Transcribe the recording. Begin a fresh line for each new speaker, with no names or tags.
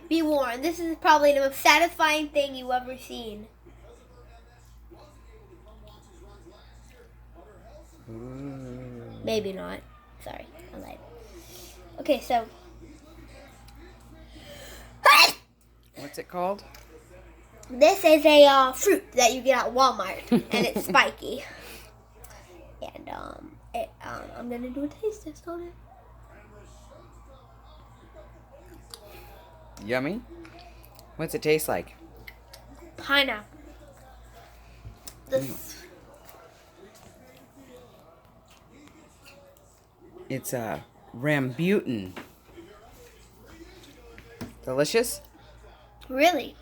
Be warned, this is probably the most satisfying thing you've ever seen. Maybe not. Sorry, I lied. Okay, so.
What's it called?
This is a fruit that you get at Walmart, and it's spiky. And I'm gonna do a taste test on it.
Yummy. What's it taste like?
Pineapple. This.
It's rambutan. Delicious?
Really?